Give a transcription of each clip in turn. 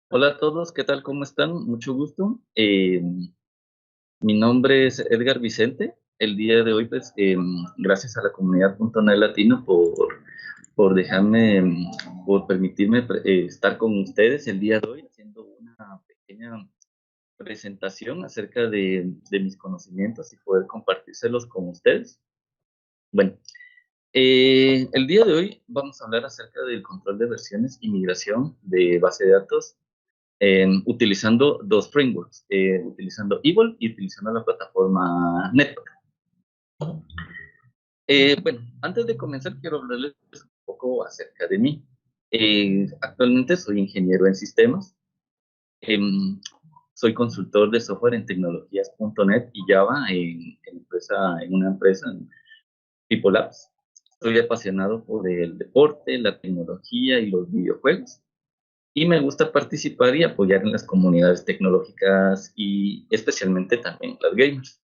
Hola a todos, ¿qué tal? ¿Cómo están? Mucho gusto. Mi nombre es Edgar Vicente. El día de hoy, pues, gracias a la comunidad .NET Latino por dejarme, por permitirme estar con ustedes el día de hoy haciendo una pequeña presentación acerca de mis conocimientos y poder compartírselos con ustedes. Bueno, el día de hoy vamos a hablar acerca del control de versiones y migración de base de datos utilizando dos frameworks, utilizando Evolve y utilizando la plataforma Network. Bueno, antes de comenzar quiero hablarles un poco acerca de mí. Actualmente soy ingeniero en sistemas, em, soy consultor de software en tecnologías.net y Java en una empresa, en People Labs. Soy apasionado por el deporte, la tecnología y los videojuegos. Y me gusta participar y apoyar en las comunidades tecnológicas y especialmente también las gamers.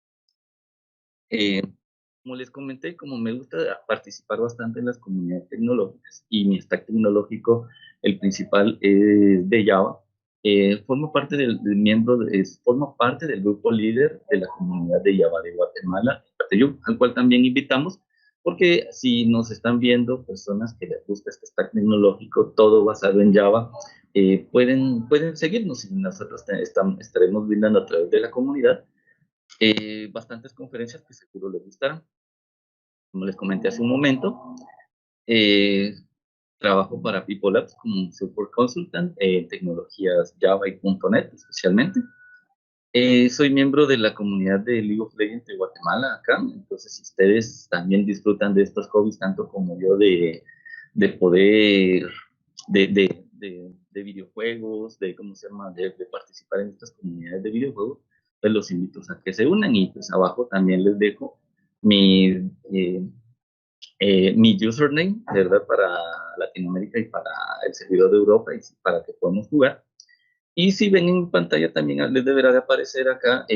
Eh, Como les comenté, como me gusta participar bastante en las comunidades tecnológicas y mi stack tecnológico, el principal es de Java, formo parte del grupo líder de la comunidad de Java de Guatemala, al cual también invitamos, porque si nos están viendo personas que les gusta este stack tecnológico, todo basado en Java, pueden seguirnos y nosotros estaremos brindando a través de la comunidad bastantes conferencias que seguro les gustarán. Como les comenté hace un momento, eh, trabajo para People Labs como Support Consultant en tecnologías Java y .NET especialmente. Soy miembro de la comunidad de League of Legends de Guatemala acá, entonces si ustedes también disfrutan de estos hobbies tanto como yo de poder, de videojuegos, de cómo se llama, de participar en estas comunidades de videojuegos, pues los invito a que se unan y pues abajo también les dejo mi, eh, mi username, ¿verdad? Para Latinoamérica y para el servidor de Europa y para que podamos jugar. Y si ven en pantalla también les deberá de aparecer acá,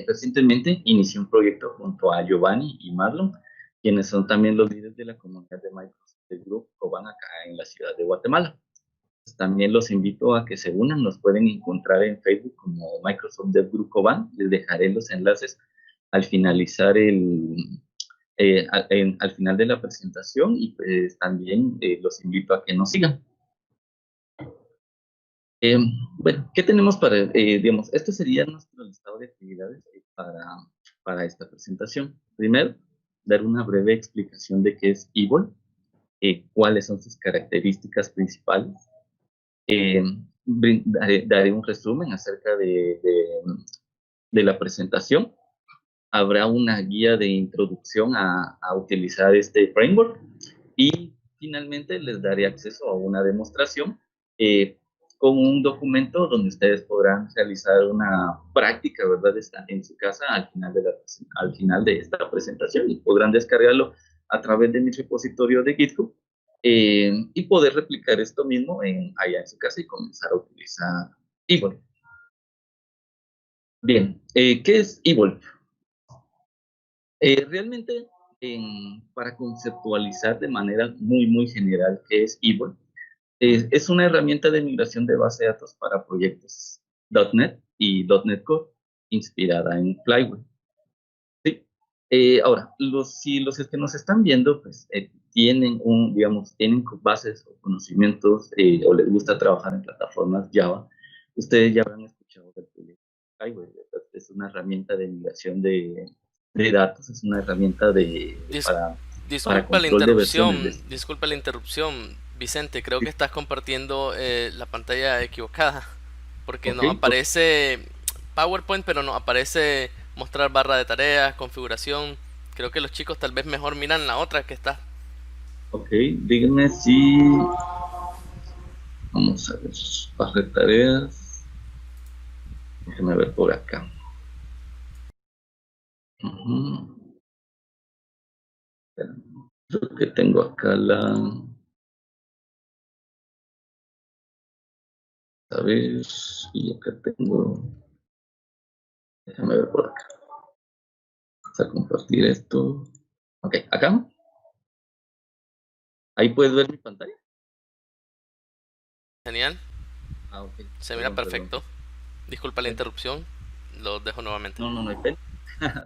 recientemente inicié un proyecto junto a Giovanni y Marlon, quienes son también los líderes de la comunidad de Microsoft del Grupo Cobán acá en la ciudad de Guatemala. Pues también los invito a que se unan, nos pueden encontrar en Facebook como Microsoft Dev Group Cobán, les dejaré los enlaces al finalizar al final de la presentación y pues también los invito a que nos sigan. Eh, bueno, ¿qué tenemos digamos, esto sería nuestro listado de actividades para esta presentación? Primero, dar una breve explicación de qué es Evolve, cuáles son sus características principales. Eh, Daré un resumen acerca de la presentación. Habrá una guía de introducción a utilizar este framework y finalmente les daré acceso a una demostración eh, con un documento donde ustedes podrán realizar una práctica, ¿verdad? Está en su casa al final de esta presentación y podrán descargarlo a través de mi repositorio de GitHub y poder replicar esto mismo allá en su casa y comenzar a utilizar Evolve. Bien, ¿qué es Evolve? Realmente, para conceptualizar de manera muy general qué es Evolve, es una herramienta de migración de base de datos para proyectos .NET y .NET Core inspirada en Flywheel. ¿Sí? Ahora, si los que nos están viendo, pues digamos, tienen bases o conocimientos o les gusta trabajar en plataformas Java, ustedes ya habrán escuchado del proyecto Flywheel, ¿verdad? Es una herramienta de migración de datos, es una herramienta Dis- para control de versiones de... disculpa la interrupción, Vicente, creo que estás compartiendo la pantalla equivocada, porque Ok, nos ok, aparece PowerPoint, pero nos aparece mostrar barra de tareas, configuración. Creo que los chicos tal vez mejor miran la otra que está. ok, díganme si... Vamos a ver, barra de tareas, déjenme ver por acá. Ujú. Creo que tengo acá a ver, y acá tengo, déjame ver por acá. Vamos a compartir esto. Ok, acá, ahí puedes ver mi pantalla. Genial. Ok, Se mira perdón. perfecto. Disculpa la Sí. interrupción. Lo dejo nuevamente. No, no, no hay pena.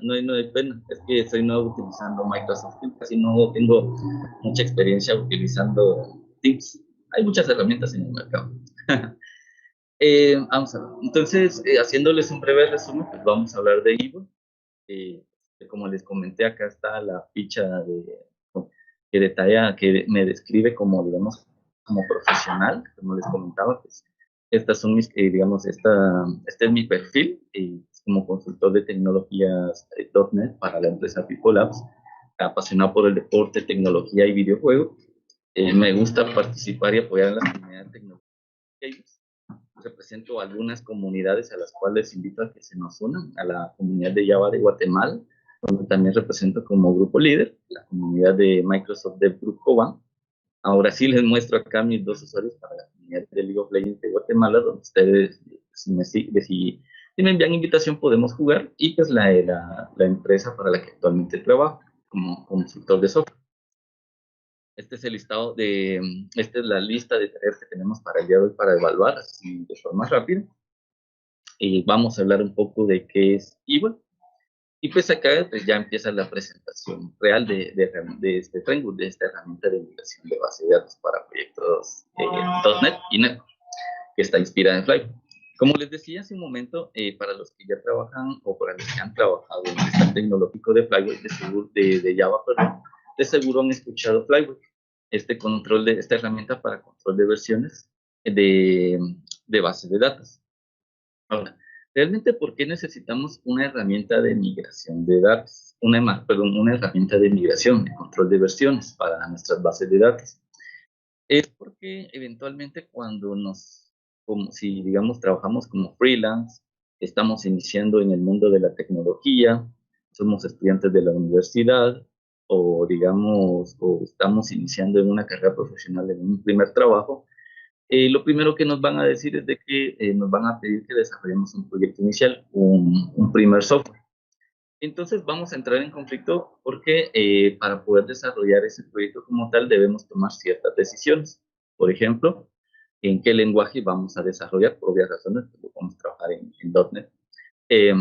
No hay pena. Es que estoy nuevo utilizando Microsoft Teams. Casi no tengo mucha experiencia utilizando Teams. Hay muchas herramientas en el mercado. Vamos a ver. Entonces, haciéndoles un breve resumen, pues vamos a hablar de Evo. Como les comenté, acá está la ficha que detalla, que me describe como, digamos, como profesional, como les comentaba, pues estas son mis, digamos, este es mi perfil como consultor de tecnologías .NET para la empresa People Labs, apasionado por el deporte, tecnología y videojuegos. Me gusta participar y apoyar en la comunidad tecnológica. Represento algunas comunidades a las cuales invito a que se nos unan, a la comunidad de Java de Guatemala, donde también represento como grupo líder, la comunidad de Microsoft Dev Group Coban. Ahora sí les muestro acá mis dos usuarios para la comunidad de League of Legends de Guatemala, donde ustedes, si me envían invitación, podemos jugar, y pues la empresa para la que actualmente trabajo como consultor de software. Este es el listado esta es la lista de tareas que tenemos para el día de hoy para evaluar así de forma rápida. Y vamos a hablar un poco de qué es Eva. Y pues acá pues ya empieza la presentación real de este framework, de esta herramienta de migración de base de datos para proyectos .NET y .NET, que está inspirada en Flyway. Como les decía hace un momento, para los que ya trabajan o para los que han trabajado en el stack tecnológico de Flyway, de Java, perdón, de seguro han escuchado Flyway, esta herramienta para control de versiones de, de base de datos. Ahora, realmente, ¿por qué necesitamos una herramienta de migración de datos? Una herramienta de migración, de control de versiones para nuestras bases de datos. Es porque eventualmente como si digamos trabajamos como freelance, estamos iniciando en el mundo de la tecnología, somos estudiantes de la universidad o digamos, o estamos iniciando en una carrera profesional en un primer trabajo, lo primero que nos van a decir es de que nos van a pedir que desarrollemos un proyecto inicial, un primer software. Entonces vamos a entrar en conflicto porque para poder desarrollar ese proyecto como tal debemos tomar ciertas decisiones. Por ejemplo, en qué lenguaje vamos a desarrollar, por obvias razones, porque vamos a trabajar en .NET. Eh,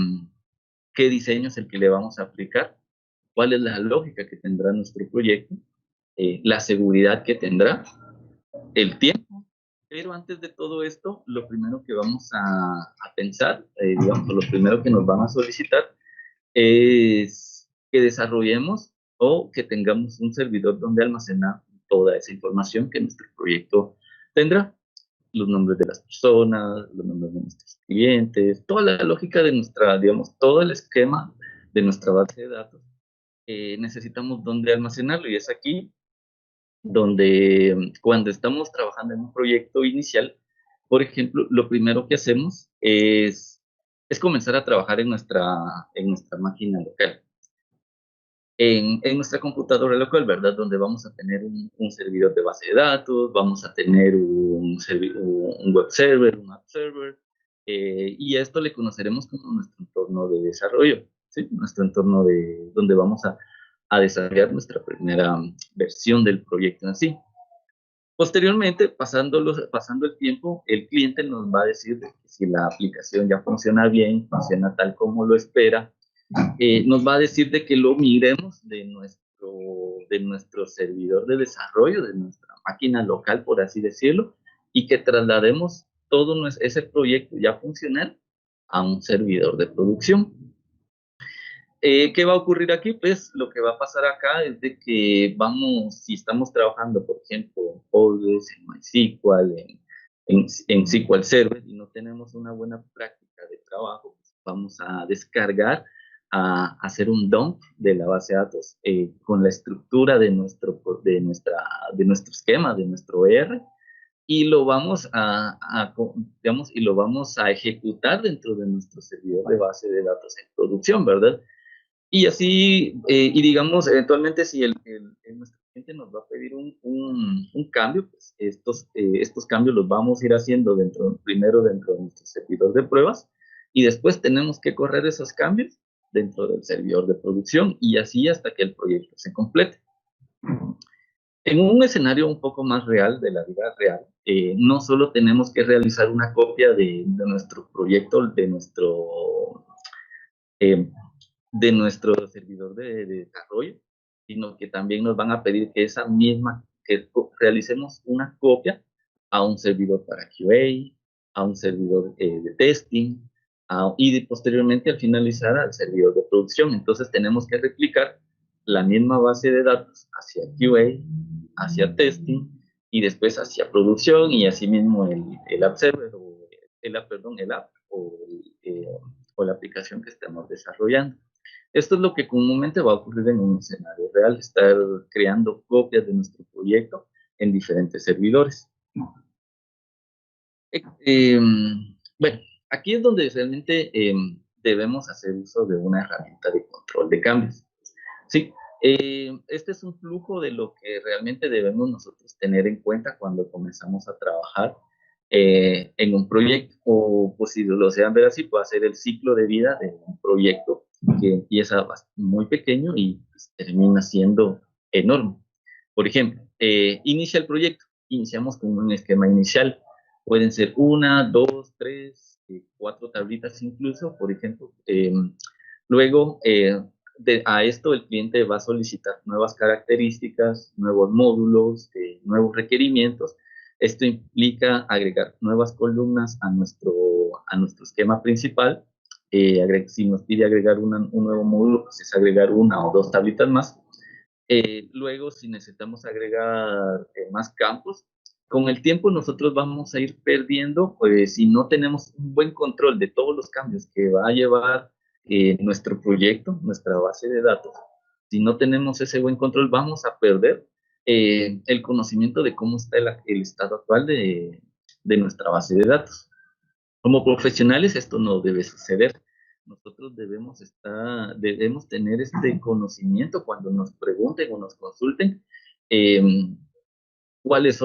¿Qué diseño es el que le vamos a aplicar? ¿Cuál es la lógica que tendrá nuestro proyecto? La seguridad que tendrá, el tiempo. Pero antes de todo esto, lo primero que vamos a pensar, digamos, lo primero que nos van a solicitar es que desarrollemos o que tengamos un servidor donde almacenar toda esa información que nuestro proyecto tendrá. Los nombres de las personas, los nombres de nuestros clientes, toda la lógica de nuestra, digamos, todo el esquema de nuestra base de datos. Necesitamos dónde almacenarlo, y es aquí donde cuando estamos trabajando en un proyecto inicial, por ejemplo, lo primero que hacemos es comenzar a trabajar en nuestra máquina local, en nuestra computadora local, ¿verdad? Donde vamos a tener un servidor de base de datos, vamos a tener un web server, un app server, y a esto le conoceremos como nuestro entorno de desarrollo, ¿sí? Nuestro entorno donde vamos a desarrollar nuestra primera versión del proyecto en sí. Posteriormente, pasando el tiempo, el cliente nos va a decir que si la aplicación ya funciona bien, funciona tal como lo espera, nos va a decir de que lo migremos de nuestro servidor de desarrollo, de nuestra máquina local, por así decirlo, y que traslademos todo ese proyecto ya funcional a un servidor de producción. ¿Qué va a ocurrir aquí? Pues lo que va a pasar acá es de que si estamos trabajando, por ejemplo, en Postgres, en MySQL, en SQL Server, y no tenemos una buena práctica de trabajo, pues vamos a descargar, a hacer un dump de la base de datos con la estructura de nuestro esquema, de nuestro ER, y lo vamos digamos, y lo vamos a ejecutar dentro de nuestro servidor de base de datos en producción, ¿verdad? Y así, y digamos, eventualmente si nuestro cliente nos va a pedir un cambio, pues estos cambios los vamos a ir haciendo primero dentro de nuestro servidor de pruebas, y después tenemos que correr esos cambios dentro del servidor de producción, y así hasta que el proyecto se complete. En un escenario un poco más real, de la vida real, no solo tenemos que realizar una copia de nuestro proyecto, eh, de nuestro servidor de desarrollo, sino que también nos van a pedir que esa misma, que realicemos una copia a un servidor para a un servidor de testing, posteriormente al finalizar al servidor de producción. Entonces tenemos que replicar la misma base de datos hacia QA, hacia testing y después hacia producción y asimismo el app server el app o la aplicación que estamos desarrollando. Esto es lo que comúnmente va a ocurrir en un escenario real, estar creando copias de nuestro proyecto en diferentes servidores. Eh, bueno, aquí es donde realmente debemos hacer uso de una herramienta de control de cambios. Sí, este es un flujo de lo que realmente debemos nosotros tener en cuenta cuando comenzamos a trabajar en un proyecto, o pues si lo desean ver así, puede ser el ciclo de vida de un proyecto que empieza muy pequeño y pues, termina siendo enorme. Por ejemplo, inicia el proyecto, iniciamos con un esquema inicial, pueden ser una, dos, tres, cuatro tablitas incluso, por ejemplo. Luego, a esto el cliente va a solicitar nuevas características, nuevos módulos, nuevos requerimientos. Esto implica agregar nuevas columnas a nuestro esquema principal. Si nos pide agregar un nuevo módulo, pues es agregar una o dos tablitas más. Luego, si necesitamos agregar más campos, con el tiempo nosotros vamos a ir perdiendo, pues si no tenemos un buen control de todos los cambios que va a llevar nuestro proyecto, nuestra base de datos, si no tenemos ese buen control, vamos a perder el conocimiento de cómo está el estado actual de nuestra base de datos. Como profesionales esto no debe suceder. Nosotros debemos tener este conocimiento cuando nos pregunten o nos consulten eh, cuáles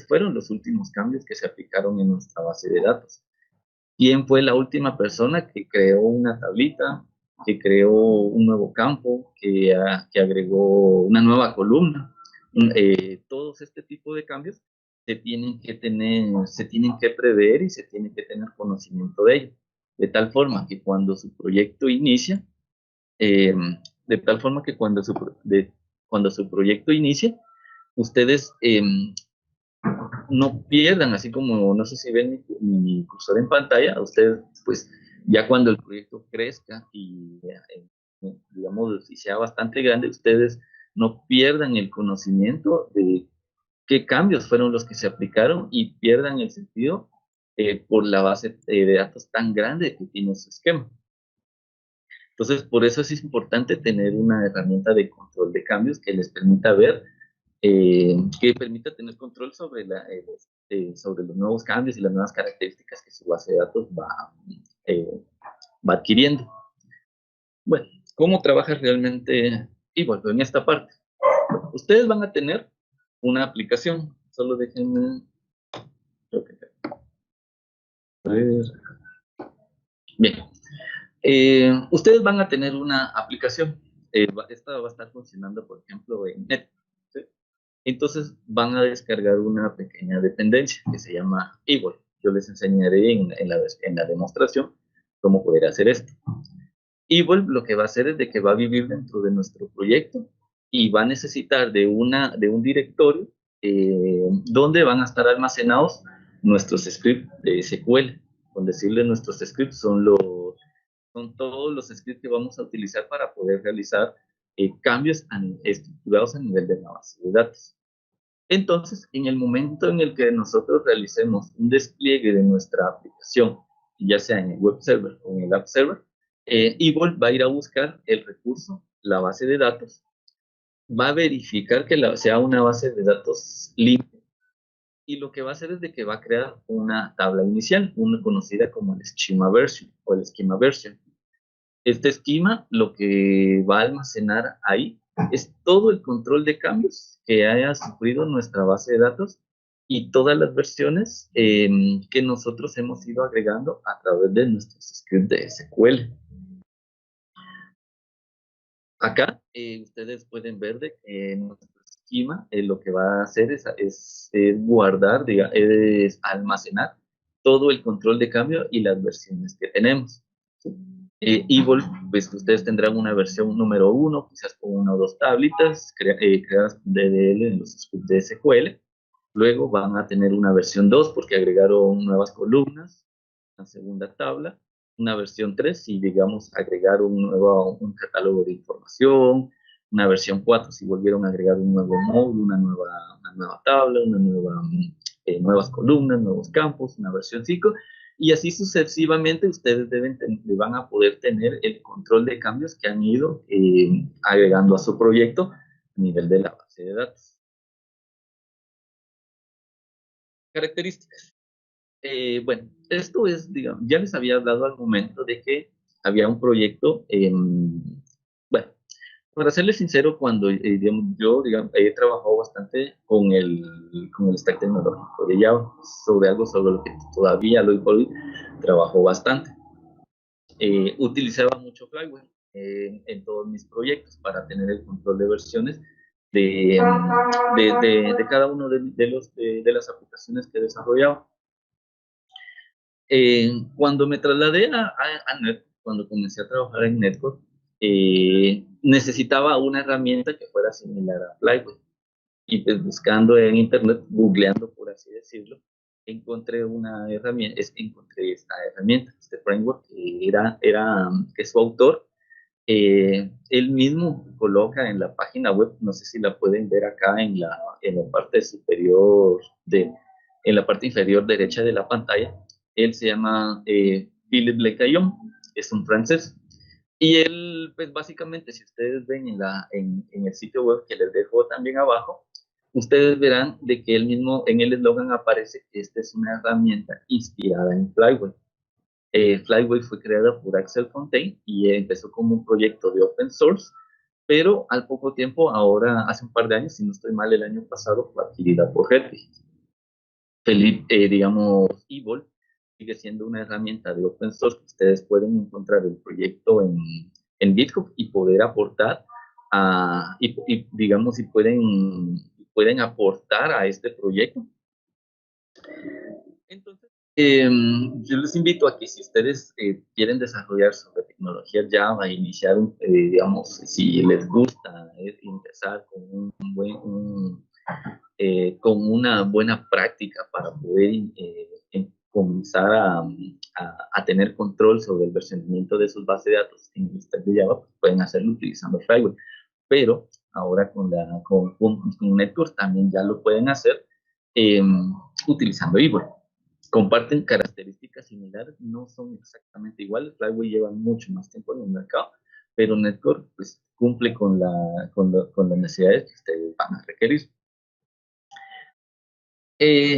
fueron los últimos cambios que se aplicaron en nuestra base de datos. ¿Quién fue la última persona que creó una tablita, que creó un nuevo campo, que agregó una nueva columna? Todos este tipo de cambios se tienen que prever y se tiene que tener conocimiento de ello. De tal forma que cuando su proyecto inicia, eh, de tal forma que cuando su proyecto inicie, ustedes no pierdan, así como no sé si ven mi cursor en pantalla, ustedes pues ya cuando el proyecto crezca y digamos y sea bastante grande, ustedes no pierdan el conocimiento de qué cambios fueron los que se aplicaron y pierdan el sentido por la base de datos tan grande que tiene su esquema. Entonces, por eso es importante tener una herramienta de control de cambios que les permita ver que permita tener control sobre los nuevos cambios y las nuevas características que su base de datos eh, va adquiriendo. Bueno, ¿cómo trabaja realmente Evolve en esta parte? Ustedes van a tener una aplicación, solo déjenme... Bien, ustedes van a tener una aplicación, esta va a estar funcionando, por ejemplo, en Net. ¿Sí? Entonces van a descargar una pequeña dependencia que se llama Evolve. Yo les enseñaré en la demostración cómo poder hacer esto. Evolve lo que va a hacer es de que va a vivir dentro de nuestro proyecto y va a necesitar de un directorio donde van a estar almacenados nuestros scripts de SQL. Con decirles nuestros scripts son todos los scripts que vamos a utilizar para poder realizar cambios estructurados a nivel de la base de datos. Entonces, en el momento en el que nosotros realicemos un despliegue de nuestra aplicación, ya sea en el web server o en el app server, Evolve va a ir a buscar el recurso, la base de datos, va a verificar que sea una base de datos limpia y lo que va a hacer es de que va a crear una tabla inicial, una conocida como el schema version o el schema version. Este esquema lo que va a almacenar ahí es todo el control de cambios que haya sufrido nuestra base de datos y todas las versiones que nosotros hemos ido agregando a través de nuestros scripts de SQL. Acá ustedes pueden ver de que nuestro esquema lo que va a hacer es guardar, es almacenar todo el control de cambio y las versiones que tenemos. ¿Sí? Evil, pues ustedes tendrán una versión número 1, quizás con una o dos tablitas creadas con DDL en los scripts de SQL. Luego van a tener una versión 2 porque agregaron nuevas columnas, una segunda tabla, una versión 3 si, digamos, agregaron un catálogo de información, una versión 4 si volvieron a agregar un nuevo módulo, una nueva tabla, nuevas columnas, nuevos campos, una versión 5, y así sucesivamente ustedes van a poder tener el control de cambios que han ido agregando a su proyecto a nivel de la base de datos. Características. Bueno, esto es, digamos, ya les había hablado al momento de que había un proyecto, bueno, para serles sincero, cuando digamos, yo digamos, he trabajado bastante con el stack tecnológico de Java, sobre lo que todavía lo hoy trabajo bastante. Utilizaba mucho Flywheel en todos mis proyectos para tener el control de versiones de cada uno de las aplicaciones que desarrollaba. Cuando me trasladé a Netcore, cuando comencé a trabajar en Netcore, necesitaba una herramienta que fuera similar a Flywheel. Y pues buscando en internet, googleando por así decirlo, encontré encontré esta herramienta, este framework, que su autor, él mismo coloca en la página web, no sé si la pueden ver acá en la parte superior, en la parte inferior derecha de la pantalla. Él se llama Philippe Lecaillon, es un francés. Y él, pues básicamente, si ustedes ven en el sitio web que les dejo también abajo, ustedes verán de que él mismo, en el eslogan aparece que esta es una herramienta inspirada en Flywheel. Flywheel fue creada por Axel Fontaine y empezó como un proyecto de open source, pero al poco tiempo, ahora hace un par de años, si no estoy mal, el año pasado fue adquirida por Red Hat. Felipe, digamos, Evil sigue siendo una herramienta de open source que ustedes pueden encontrar el proyecto en GitHub y poder aportar digamos, si pueden aportar a este proyecto. Entonces, yo les invito a que si ustedes quieren desarrollar sobre tecnología Java, iniciar, digamos, si les gusta empezar con con una buena práctica para poder comenzar a tener control sobre el versionamiento de sus bases de datos en el stack de Java, pues pueden hacerlo utilizando Flywheel. Pero ahora con Netcore también ya lo pueden hacer utilizando Evil. Comparten características similares, no son exactamente iguales. Flywheel lleva mucho más tiempo en el mercado, pero Netcore pues, cumple con las necesidades que ustedes van a requerir.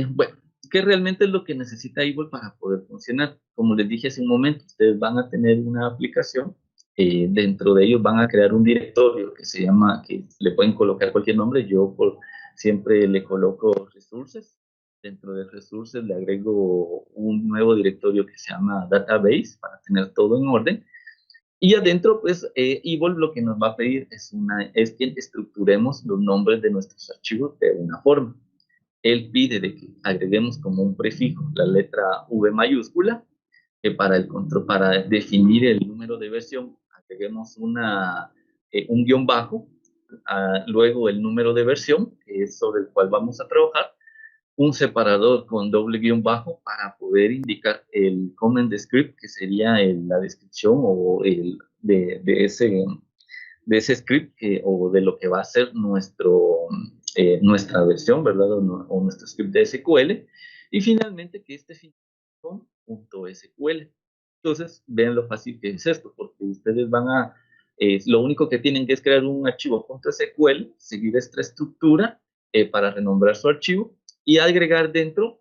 Bueno, ¿qué realmente es lo que necesita Evil para poder funcionar? Como les dije hace un momento, ustedes van a tener una aplicación, dentro de ellos van a crear un directorio que le pueden colocar cualquier nombre, siempre le coloco resources, dentro de resources le agrego un nuevo directorio que se llama database para tener todo en orden, y adentro, pues, Evil lo que nos va a pedir es que estructuremos los nombres de nuestros archivos de una forma. Él pide de que agreguemos como un prefijo la letra V mayúscula, que para definir el número de versión, agreguemos un guión bajo, luego el número de versión, que es sobre el cual vamos a trabajar, un separador con doble guión bajo para poder indicar el comment script, que sería la descripción de ese script o de lo que va a ser nuestra versión, ¿verdad? O nuestro script de SQL. Y finalmente que este finalice con .sql. Entonces, vean lo fácil que es esto, porque ustedes lo único que tienen que es crear un archivo .sql, seguir esta estructura para renombrar su archivo y agregar dentro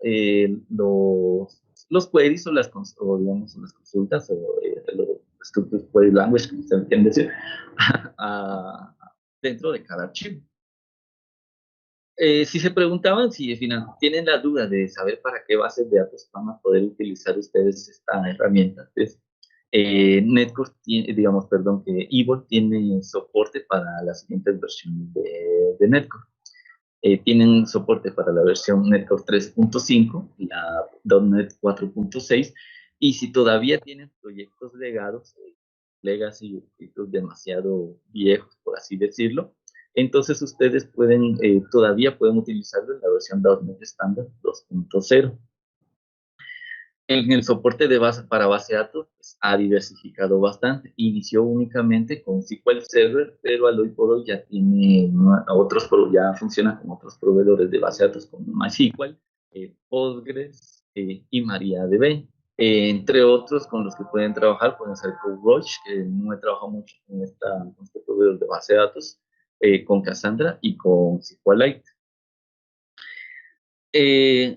los queries digamos, las consultas o los structured query language, como se entiende decir, dentro de cada archivo. Si se preguntaban, si tienen la duda de saber para qué bases de datos van a poder utilizar ustedes esta herramienta, pues, Netcore digamos, perdón, que Evil tiene soporte para las siguientes versiones de Netcore. Tienen soporte para la versión Netcore 3.5, la .NET 4.6, y si todavía tienen proyectos legados, legacy, proyectos demasiado viejos, por así decirlo, entonces ustedes todavía pueden utilizarlo en la versión .NET estándar 2.0. En el soporte de base para base de datos pues, ha diversificado bastante. Inició únicamente con SQL Server, pero al hoy por hoy ya tiene ya funciona con otros proveedores de base de datos como MySQL, Postgres y MariaDB. Entre otros con los que pueden trabajar pueden ser CodeRush, que no he trabajado mucho con este proveedor de base de datos, con Cassandra y con SQLite.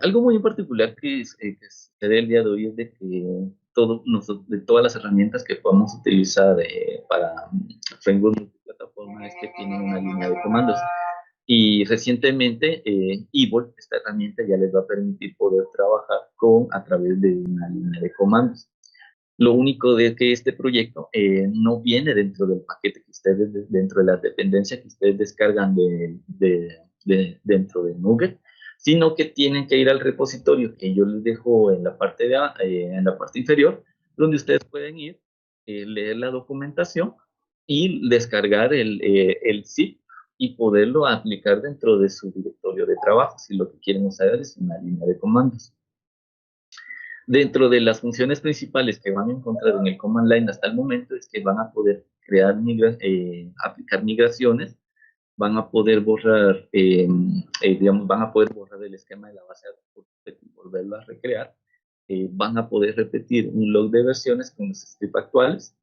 Algo muy en particular que sucede el día de hoy es de que de todas las herramientas que podamos utilizar para framework multiplataforma es que tienen una línea de comandos. Y recientemente Evil, esta herramienta, ya les va a permitir poder trabajar a través de una línea de comandos. Lo único de que este proyecto no viene dentro del paquete que ustedes, dentro de las dependencias que ustedes descargan dentro de Nugget, sino que tienen que ir al repositorio que yo les dejo en la parte, en la parte inferior, donde ustedes pueden ir, leer la documentación y descargar el zip y poderlo aplicar dentro de su directorio de trabajo, si lo que quieren usar es una línea de comandos. Dentro de las funciones principales que van a encontrar en el command line hasta el momento es que van a poder aplicar migraciones, van a poder borrar, van a poder borrar el esquema de la base de datos y volverlo a recrear, van a poder repetir un log de versiones con los scripts actuales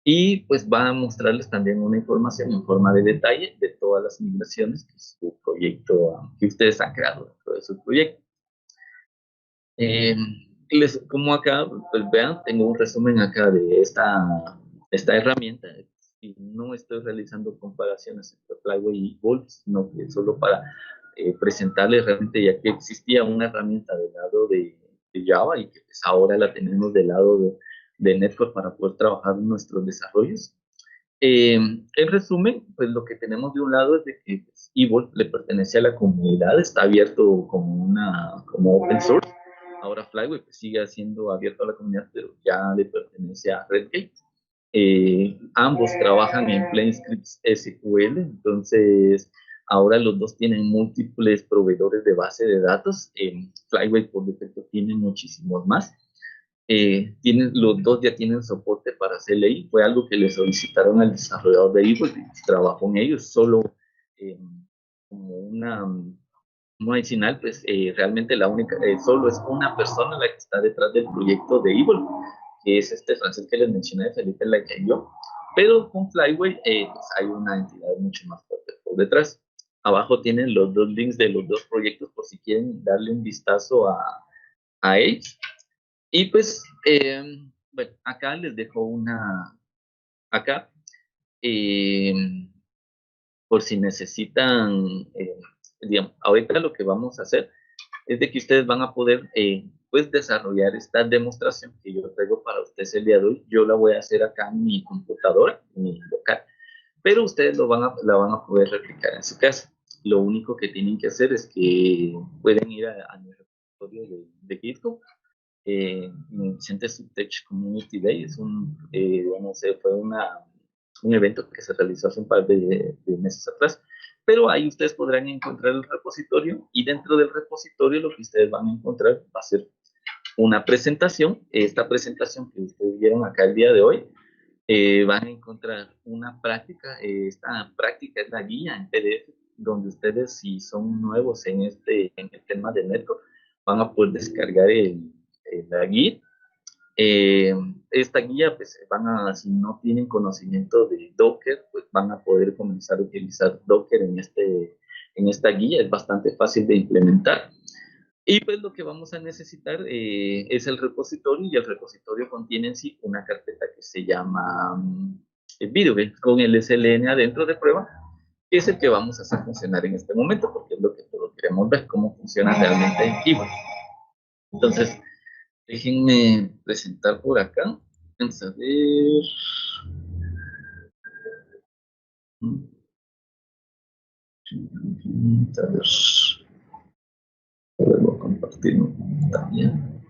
y pues va a mostrarles también una información en forma de detalle de todas las migraciones que ustedes han creado dentro de su proyecto. Como acá, pues vean, tengo un resumen acá de esta herramienta. Y no estoy realizando comparaciones entre Flyway y Volt, sino que solo para presentarles realmente ya que existía una herramienta del lado de Java y que pues ahora la tenemos del lado de Netcore para poder trabajar nuestros desarrollos. En resumen, pues lo que tenemos de un lado es de que pues, Evolve le pertenece a la comunidad, está abierto como open source. Ahora Flyway pues, sigue siendo abierto a la comunidad, pero ya le pertenece a Redgate. Ambos trabajan en Plain Scripts SQL, entonces ahora los dos tienen múltiples proveedores de base de datos. Flyway por defecto tiene muchísimos más. Los dos ya tienen soporte para CLI, fue algo que le solicitaron al desarrollador de Evil y trabajó en ellos solo como como adicional, pues realmente solo es una persona la que está detrás del proyecto de Evil, que es este francés que les mencioné, Felipe Lacayo, pero con Flyway pues hay una entidad mucho más fuerte por detrás. Abajo tienen los dos links de los dos proyectos por si quieren darle un vistazo a ellos. Y pues, bueno, acá les dejo acá, eh, por si necesitan, digamos, ahorita lo que vamos a hacer es de que ustedes van a poder, pues, desarrollar esta demostración que yo traigo para ustedes el día de hoy. Yo la voy a hacer acá en mi computadora, en mi local, pero ustedes la van a poder replicar en su casa. Lo único que tienen que hacer es que pueden ir a mi repositorio de GitHub. Vicente Subtech Community Day es fue un evento que se realizó hace un par de meses atrás, pero ahí ustedes podrán encontrar el repositorio y dentro del repositorio lo que ustedes van a encontrar va a ser una presentación. Esta presentación que ustedes vieron acá el día de hoy, van a encontrar una práctica. Esta práctica es la guía en PDF donde ustedes, si son nuevos en el tema de Netcore, van a poder descargar la guía. Esta guía, pues si no tienen conocimiento de Docker, pues van a poder comenzar a utilizar Docker en esta guía. Es bastante fácil de implementar. Y pues lo que vamos a necesitar es el repositorio, y el repositorio contiene en sí una carpeta que se llama Videobe, con el SLN adentro de prueba, que es el que vamos a hacer funcionar en este momento, porque es lo que todos queremos ver, cómo funciona realmente en Keyboard. Entonces, déjenme presentar por acá. Vamos a ver. A ver, podemos compartir también.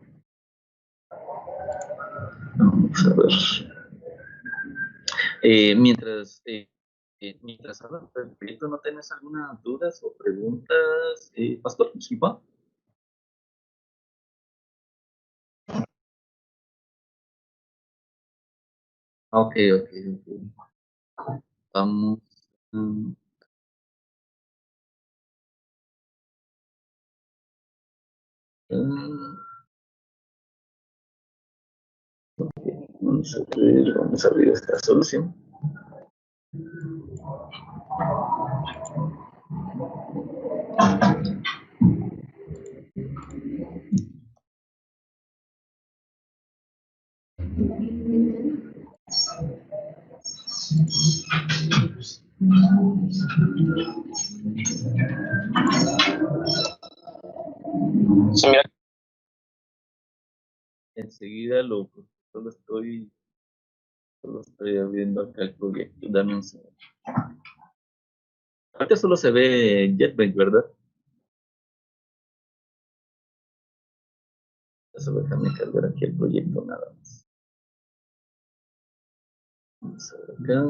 Vamos a ver. Mientras hablas del proyecto, ¿no tienes algunas dudas o preguntas, Pastor? Disculpa. Ok, ok, ok. Vamos. mm, mm, vamos a abrir esta solución. Sí, mira. Enseguida solo estoy abriendo acá el proyecto. Dame un segundo. Ahorita solo se ve JetBrains, ¿verdad? Solo déjame cargar aquí el proyecto nada más. Vamos a ver acá.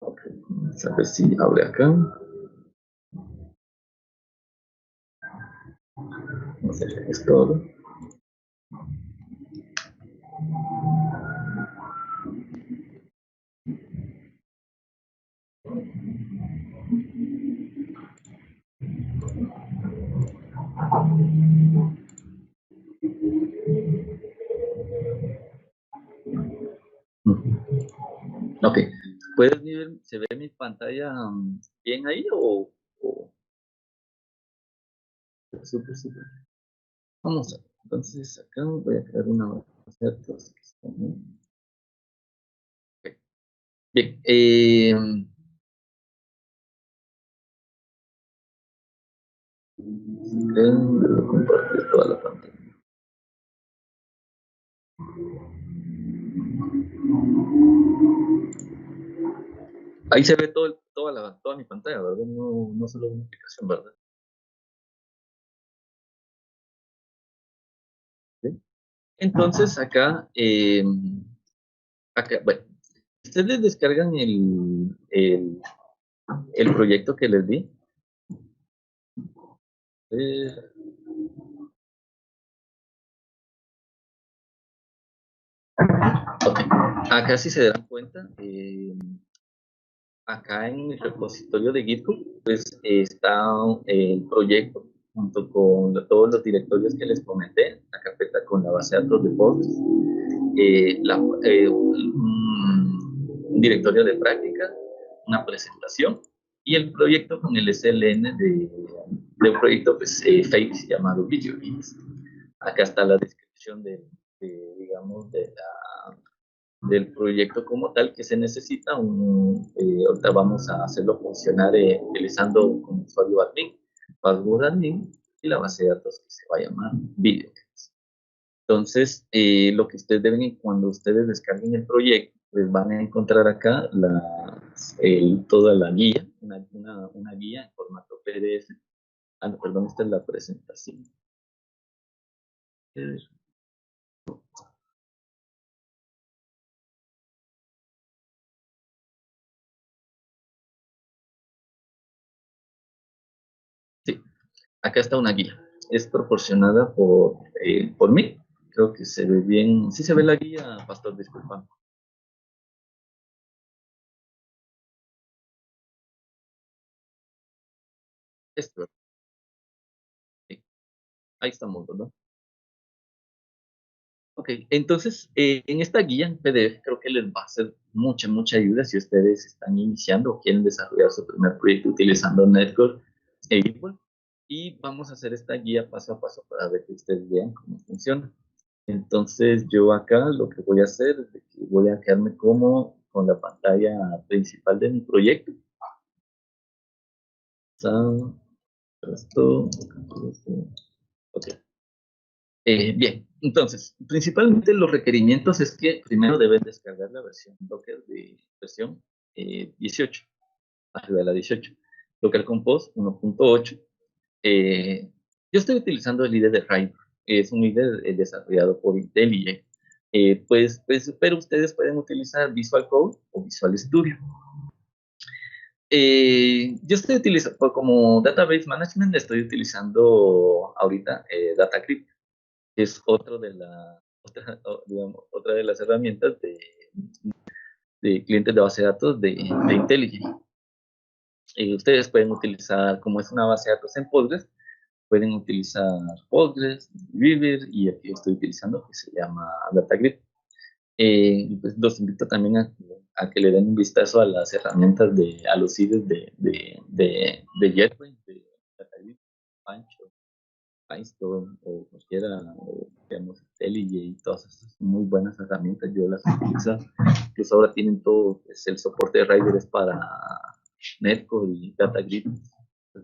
Ok, vamos a ver si abre acá. Vamos a ver es todo. Ok. ¿Puedes ver, se ve mi pantalla bien ahí o súper, súper? Vamos a ver. Entonces acá voy a crear una base de datos. Ok. Bien. Voy a compartir toda la pantalla. Ahí se ve toda mi pantalla, ¿verdad? No, no solo una aplicación, ¿verdad? ¿Sí? Entonces acá, bueno, ustedes descargan el proyecto que les di. Eh, ok. Acá si se dan cuenta, acá en el repositorio de GitHub, pues está el proyecto junto con todos los directorios que les comenté, la carpeta con la base de datos de Postgres, un directorio de práctica, una presentación y el proyecto con el SLN de un proyecto pues, Face llamado VisualBeats. Acá está la descripción digamos, del proyecto como tal que se necesita. Ahorita vamos a hacerlo funcionar utilizando como usuario admin, password admin y la base de datos que se va a llamar video. Entonces, lo que ustedes deben, cuando ustedes descarguen el proyecto, pues van a encontrar acá toda la guía, una guía en formato PDF. Ah, no, perdón, esta es la presentación. Sí, acá está una guía. Es proporcionada por mí. Creo que se ve bien. Sí se ve la guía, Pastor, disculpa. Esto, sí. Ahí estamos, ¿verdad? Ok, entonces en esta guía en PDF creo que les va a hacer mucha, mucha ayuda si ustedes están iniciando o quieren desarrollar su primer proyecto utilizando Netcore e Igual. Y vamos a hacer esta guía paso a paso para ver que ustedes vean cómo funciona. Entonces yo acá lo que voy a hacer es que voy a quedarme como con la pantalla principal de mi proyecto. Esto, ok. Bien, entonces, principalmente los requerimientos es que primero deben descargar la versión Docker de versión 18, arriba de la 18. Docker Compose 1.8. Yo estoy utilizando el IDE de Rider, es un IDE desarrollado por IntelliJ. Pero ustedes pueden utilizar Visual Code o Visual Studio. Yo estoy utilizando, como Database Management, estoy utilizando ahorita DataCrypt, que es otra de las herramientas de clientes de base de datos de IntelliJ. Ustedes pueden utilizar, como es una base de datos en Postgres, pueden utilizar Postgres, Beaver y el que estoy utilizando que se llama DataGrid. Pues los invito también a que le den un vistazo a las herramientas a los IDEs de JetBrains, de DataGrid, Pancho, Pinestone o cualquiera, o digamos, IntelliJ y todas esas muy buenas herramientas. Yo las utilizo. Incluso ahora tienen todo, pues, el soporte de Rider para Netcore y DataGrid,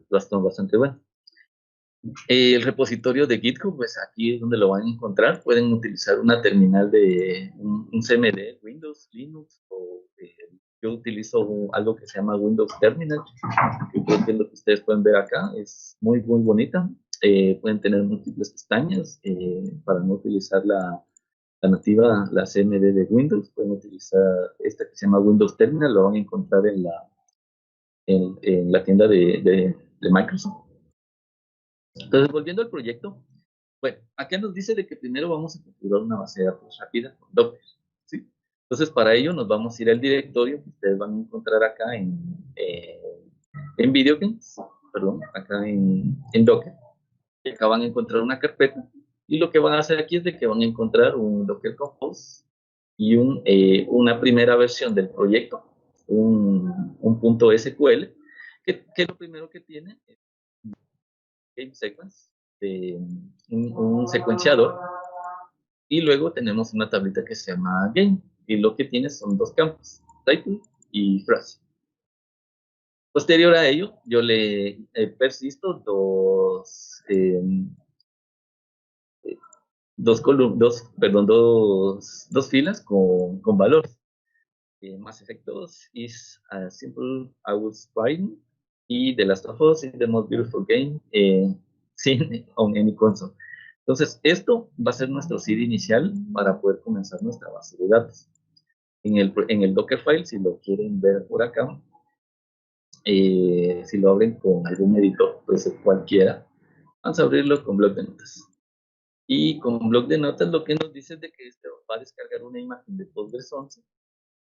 bastante bueno. El repositorio de GitHub, pues aquí es donde lo van a encontrar. Pueden utilizar una terminal de un CMD, Windows, Linux, o yo utilizo algo que se llama Windows Terminal, que creo que es lo que ustedes pueden ver acá. Es muy, muy bonita. Pueden tener múltiples pestañas para no utilizar la nativa, la CMD de Windows. Pueden utilizar esta que se llama Windows Terminal, lo van a encontrar en la tienda de Microsoft. Entonces, volviendo al proyecto, bueno, acá nos dice de que primero vamos a configurar una base de datos rápida con Docker, ¿sí? Entonces, para ello nos vamos a ir al directorio que ustedes van a encontrar acá en VideoGames, perdón, acá en Docker. Y acá van a encontrar una carpeta y lo que van a hacer aquí es de que van a encontrar un Docker Compose y una primera versión del proyecto, un punto SQL, que lo primero que tiene es game sequence, un secuenciador, y luego tenemos una tablita que se llama game, y lo que tiene son dos campos, title y phrase. Posterior a ello, yo le persisto dos filas con valores. Más efectos is a simple I was writing y The Last of Us is the most beautiful game seen on any console. Entonces, esto va a ser nuestro seed inicial para poder comenzar nuestra base de datos. En el Dockerfile, si lo quieren ver por acá, si lo abren con algún editor, puede ser cualquiera, vamos a abrirlo con bloc de notas. Y con bloc de notas lo que nos dice es de que este va a descargar una imagen de Postgres 11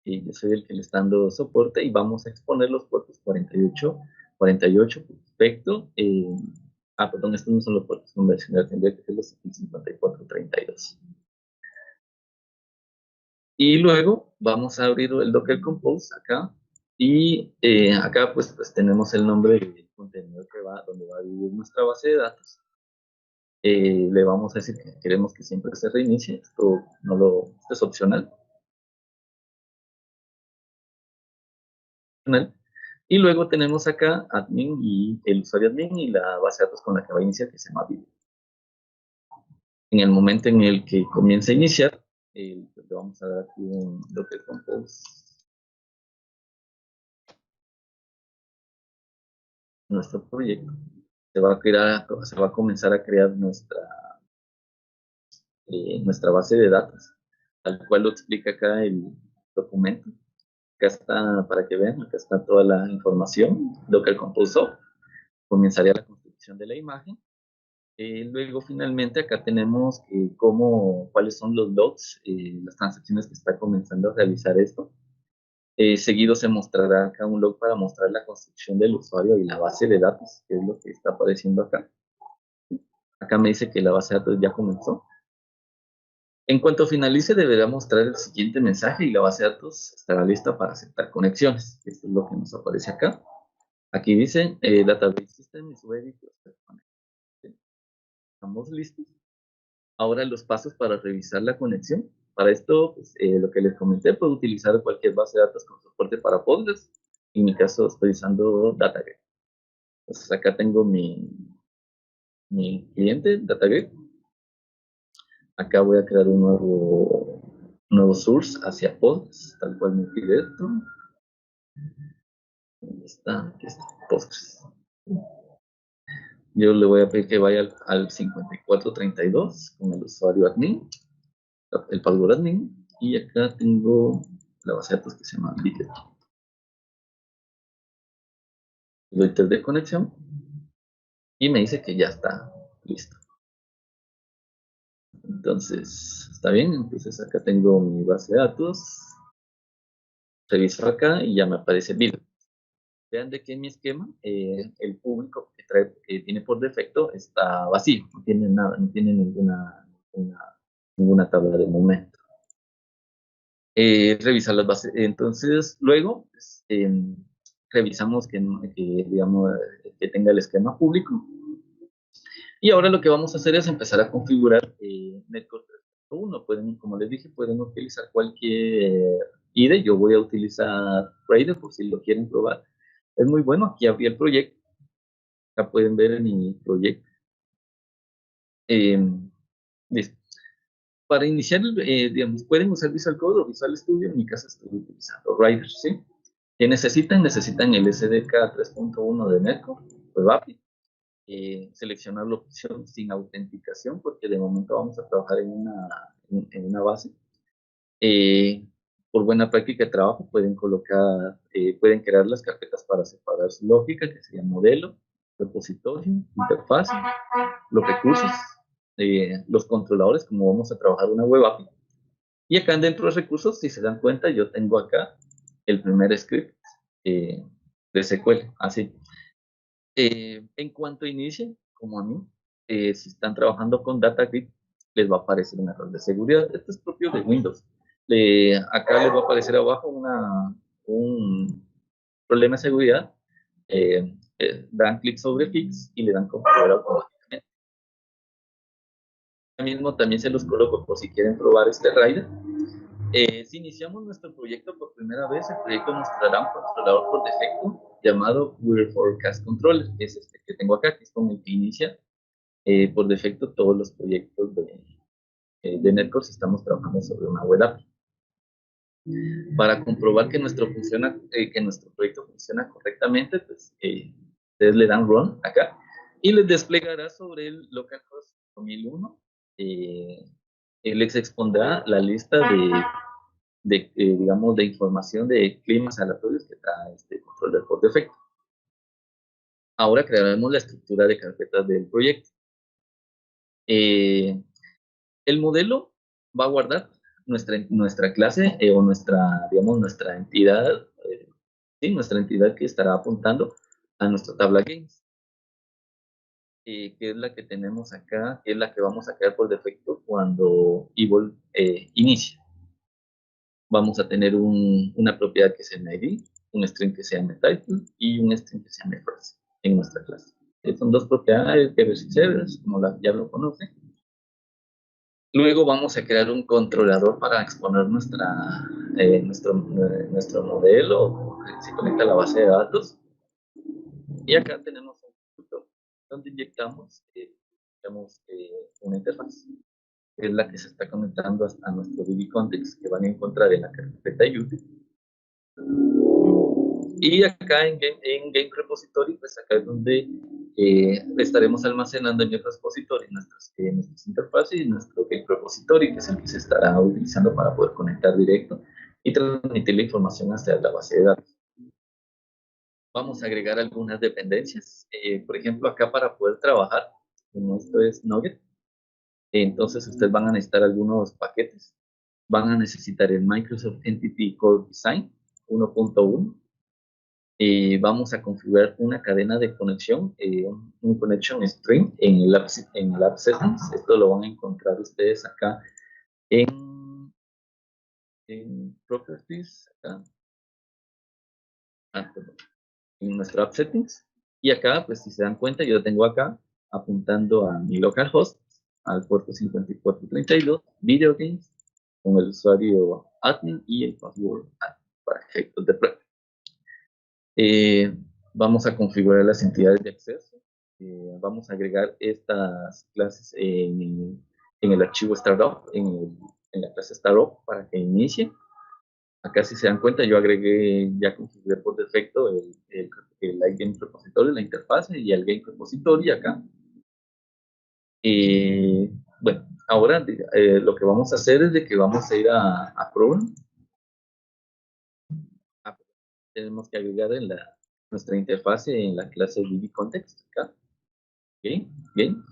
y yo soy el que le está dando soporte y vamos a exponer los puertos 48, perfecto. Perdón, estos no son los puertos convencionales, tendría que ser los 5432. Y luego vamos a abrir el Docker Compose acá y acá pues tenemos el nombre del contenedor donde va a vivir nuestra base de datos. Le vamos a decir que queremos que siempre se reinicie, esto es opcional. Y luego tenemos acá admin y el usuario admin y la base de datos con la que va a iniciar, que se llama video. En el momento en el que comience a iniciar, le vamos a dar aquí un Docker Compose, nuestro proyecto. Se va a comenzar a crear nuestra base de datos, tal cual lo explica acá el documento. Acá está, para que vean, acá está toda la información. Docker Compose Off. Comenzaría la construcción de la imagen. Luego, finalmente, acá tenemos cuáles son los logs, las transacciones que está comenzando a realizar esto. Seguido se mostrará acá un log para mostrar la construcción del usuario y la base de datos, que es lo que está apareciendo acá. Acá me dice que la base de datos ya comenzó. En cuanto finalice, deberá mostrar el siguiente mensaje y la base de datos estará lista para aceptar conexiones. Esto es lo que nos aparece acá. Aquí dice, Database System is ready to accept connection. ¿Estamos listos? Ahora los pasos para revisar la conexión. Para esto, pues, lo que les comenté, puedo utilizar cualquier base de datos con soporte para Postgres. En mi caso, estoy usando DataGrid. Entonces, acá tengo mi cliente, DataGrid. Acá voy a crear un nuevo source hacia pods, tal cual me pide esto. ¿Dónde está? Aquí está, Postgres. Yo le voy a pedir que vaya al 5432 con el usuario admin, el password admin, y acá tengo la base de datos que se llama Bitet. Le doy test de conexión y me dice que ya está listo. Entonces, está bien. Entonces acá tengo mi base de datos. Reviso acá y ya me aparece Bill. Vean de que en mi esquema el público que tiene por defecto está vacío, no tiene nada, no tiene ninguna tabla de momento. Revisar las bases. Entonces, luego pues, revisamos digamos, que tenga el esquema público. Y ahora lo que vamos a hacer es empezar a configurar Netcore 3.1. Pueden, como les dije, pueden utilizar cualquier IDE. Yo voy a utilizar Raider por si lo quieren probar. Es muy bueno. Aquí abrí el proyecto. Acá pueden ver en mi proyecto. Listo. Para iniciar, digamos, pueden usar Visual Code o Visual Studio. En mi caso estoy utilizando Rider, ¿sí? ¿Qué necesitan? Necesitan el SDK 3.1 de Netcore, Web API. Seleccionar la opción sin autenticación, porque de momento vamos a trabajar en una base. Por buena práctica de trabajo pueden pueden crear las carpetas para separar su lógica, que sería modelo, repositorio, interfaz, los recursos, los controladores, como vamos a trabajar una web API. Y acá dentro de recursos, si se dan cuenta, yo tengo acá el primer script de SQL, así. En cuanto inicie, como a mí, si están trabajando con DataGrid, les va a aparecer un error de seguridad. Esto es propio de Windows. Acá les va a aparecer abajo un problema de seguridad. Dan clic sobre Fix y le dan configurar automáticamente. Ahora mismo también se los coloco por si quieren probar este Rider. Si iniciamos nuestro proyecto por primera vez, el proyecto mostrará un controlador por defecto llamado Weather Forecast Controller, que es este que tengo acá, que es con el que inicia por defecto todos los proyectos de Netcore si estamos trabajando sobre una web API. Para comprobar que nuestro proyecto funciona correctamente, pues ustedes le dan Run acá y les desplegará sobre el localhost 5001. Les expondrá la lista digamos, de información de climas aleatorios que trae este controller por defecto. Ahora crearemos la estructura de carpetas del proyecto. El modelo va a guardar nuestra clase o digamos, nuestra entidad, sí, nuestra entidad que estará apuntando a nuestra tabla Games, que es la que tenemos acá, que es la que vamos a crear por defecto cuando Evil inicie. Vamos a tener una propiedad que se llama ID, un string que se llama title y un string que se llama phrase en nuestra clase. Son dos propiedades que como ya lo conocen. Luego vamos a crear un controlador para exponer nuestro modelo, que se conecta a la base de datos. Y acá tenemos un conductor donde inyectamos una interfaz, que es la que se está conectando a nuestro DB context, que van a encontrar en la carpeta YouTube. Y acá en Game Repository, pues acá es donde estaremos almacenando en el repository nuestras interfaces y nuestro Game Repository, que es el que se estará utilizando para poder conectar directo y transmitir la información hacia la base de datos. Vamos a agregar algunas dependencias. Por ejemplo, acá para poder trabajar, como esto es Nugget, entonces ustedes van a necesitar algunos paquetes. Van a necesitar el Microsoft Entity Core Design 1.1. Vamos a configurar una cadena de conexión, un connection string en el app settings. Esto lo van a encontrar ustedes acá en properties, acá, en nuestro app settings. Y acá, pues si se dan cuenta, yo lo tengo acá apuntando a mi localhost, al puerto 5432, video games, con el usuario admin y el password admin para efectos de prueba. Vamos a configurar las entidades de acceso. Vamos a agregar estas clases en el archivo startup, en la clase startup para que inicie. Acá si se dan cuenta yo agregué, ya configuré por defecto el iGame repository, la interfaz y el game repository acá. Bueno, ahora lo que vamos a hacer es de que vamos a ir a Program. Tenemos que agregar nuestra interfaz en la clase DB Context acá. Bien, bien.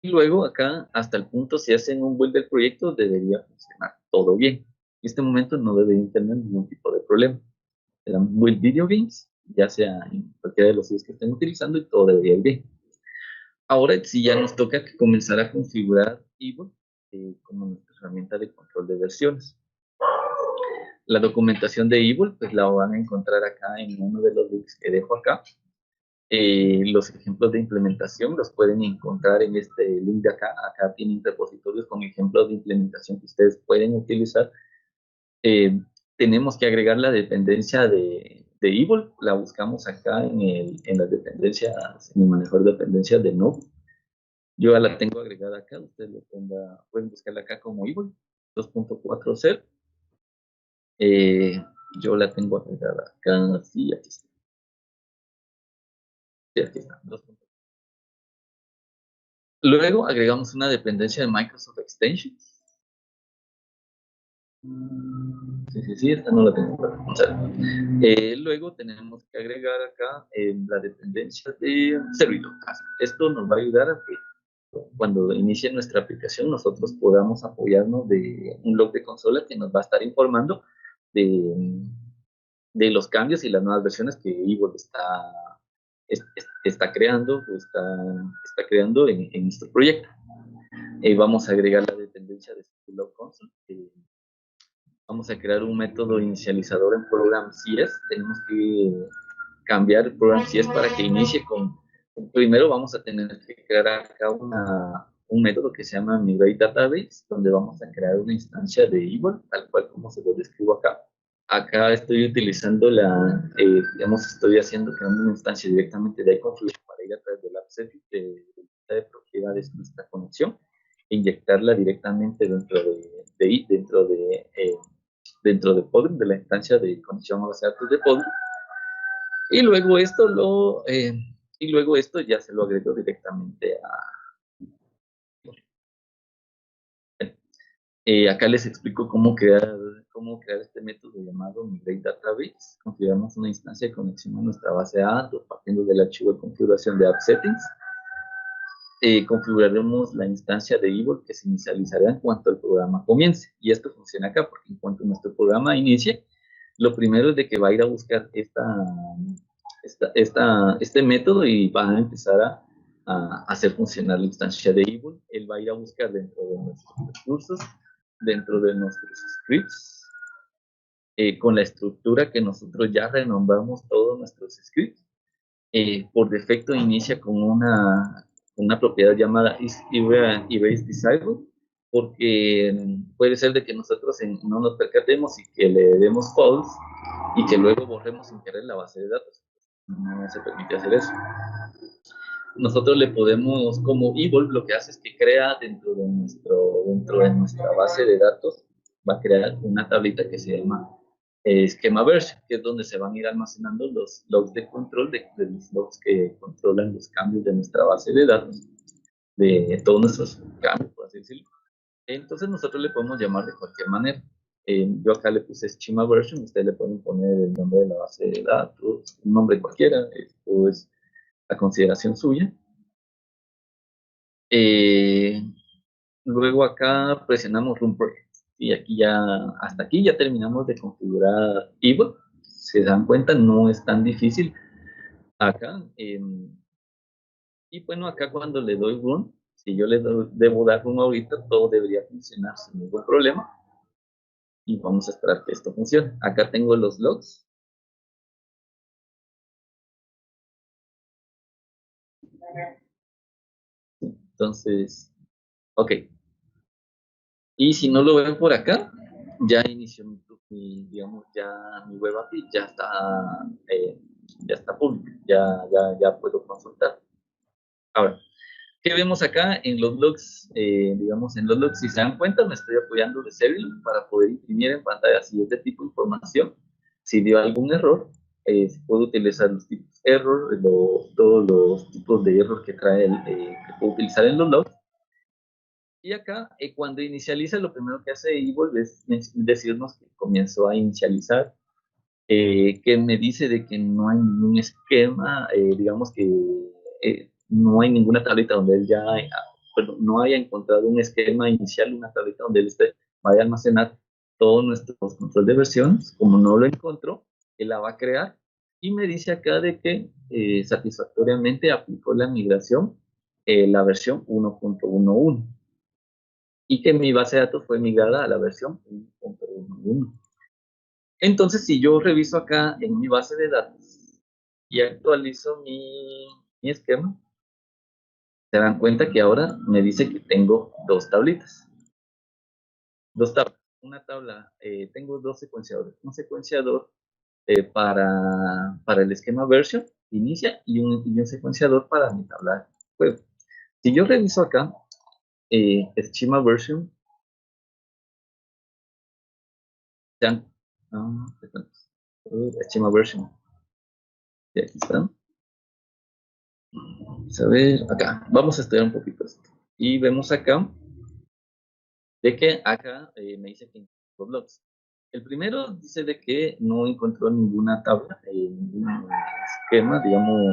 Y luego acá, hasta el punto, si hacen un build del proyecto, debería funcionar todo bien. En este momento no deberían tener ningún tipo de problema. Serán build video games, ya sea en cualquiera de los sitios que estén utilizando y todo debería ir bien. Ahora sí ya nos toca comenzar a configurar Evil como nuestra herramienta de control de versiones. La documentación de Evil, pues la van a encontrar acá en uno de los links que dejo acá. Los ejemplos de implementación los pueden encontrar en este link de acá. Acá tienen repositorios con ejemplos de implementación que ustedes pueden utilizar. Tenemos que agregar la dependencia de Evil. La buscamos acá en las dependencias, en el manejo de dependencias de Node. Yo ya la tengo agregada acá. Ustedes pueden buscarla acá como Evil 2.40. Yo la tengo agregada acá. Sí, aquí está. Sí, aquí está. 2.40. Luego agregamos una dependencia de Microsoft Extension. Sí, esta no la tengo. Luego tenemos que agregar acá la dependencia de servidor. Esto nos va a ayudar a que cuando inicie nuestra aplicación nosotros podamos apoyarnos de un log de consola que nos va a estar informando de los cambios y las nuevas versiones que Evil está creando o está creando en nuestro proyecto. Vamos a agregar la dependencia de log console. Vamos a crear un método inicializador en program CS. Tenemos que cambiar el program CS para que inicie con... Primero vamos a tener que crear acá un método que se llama Migrate Database, donde vamos a crear una instancia de Evil, tal cual como se lo describo acá. Acá estoy utilizando estoy creando una instancia directamente de iConfigure para ir a través del app setting de propiedades de nuestra conexión e inyectarla directamente dentro de Podrim, de la instancia de conexión a base de datos de Podrim. Y luego esto ya se lo agrego directamente acá les explico cómo crear este método llamado Migrate Database. Configuramos una instancia de conexión a nuestra base de datos partiendo del archivo de configuración de App Settings. Configuraremos la instancia de Evil que se inicializará en cuanto el programa comience. Y esto funciona acá porque en cuanto nuestro programa inicie, lo primero es de que va a ir a buscar este método y va a empezar a hacer funcionar la instancia de Evil. Él va a ir a buscar dentro de nuestros recursos, dentro de nuestros scripts, con la estructura que nosotros ya renombramos todos nuestros scripts. Por defecto inicia con una propiedad llamada isEraseDisable, porque puede ser de que nosotros no nos percatemos y que le demos false y que luego borremos sin querer la base de datos. No se permite hacer eso. Nosotros le podemos, como Evil, lo que hace es que crea dentro de nuestra base de datos, va a crear una tablita que se llama Schema Version, que es donde se van a ir almacenando los logs de control, de los logs que controlan los cambios de nuestra base de datos, de todos nuestros cambios, por así decirlo. Entonces nosotros le podemos llamar de cualquier manera. Yo acá le puse Schema Version, ustedes le pueden poner el nombre de la base de datos, un nombre cualquiera, esto es a consideración suya. Luego acá presionamos Run Project. Y hasta aquí ya terminamos de configurar Evil. Se dan cuenta, no es tan difícil acá. Y bueno, acá cuando le doy Run, si yo debo dar Run ahorita, todo debería funcionar sin ningún problema. Y vamos a esperar que esto funcione. Acá tengo los logs. Entonces, ok. Y si no lo ven por acá, ya inició digamos, mi web API ya está pública, ya puedo consultar. Ahora, ¿Qué vemos acá en los logs? Digamos, en los logs, si se dan cuenta, me estoy apoyando de Seville para poder imprimir en pantalla si es de tipo información. Si dio algún error, puedo utilizar los tipos error, todos los tipos de error que trae que puedo utilizar en los logs. Y acá, cuando inicializa, lo primero que hace Evil es decirnos que comenzó a inicializar, que me dice de que no hay ningún esquema, digamos que no hay ninguna tableta donde él no haya encontrado un esquema inicial, una tableta donde él vaya a almacenar todos nuestros controles de versiones. Como no lo encontró, él la va a crear y me dice acá de que satisfactoriamente aplicó la migración, la versión 1.11 y que mi base de datos fue migrada a la versión 1.11. Entonces, si yo reviso acá en mi base de datos y actualizo mi esquema, se dan cuenta que ahora me dice que tengo dos tablitas. Dos tablas. Una tabla, tengo dos secuenciadores. Un secuenciador para el esquema version, inicia, y un secuenciador para mi tabla web. Si yo reviso acá, esquema version, esquema version, y aquí están. Vamos a ver, acá, vamos a estudiar un poquito esto. Y vemos acá, de que acá me dice que encontró blogs. El primero dice de que no encontró ninguna tabla, ningún esquema, digamos,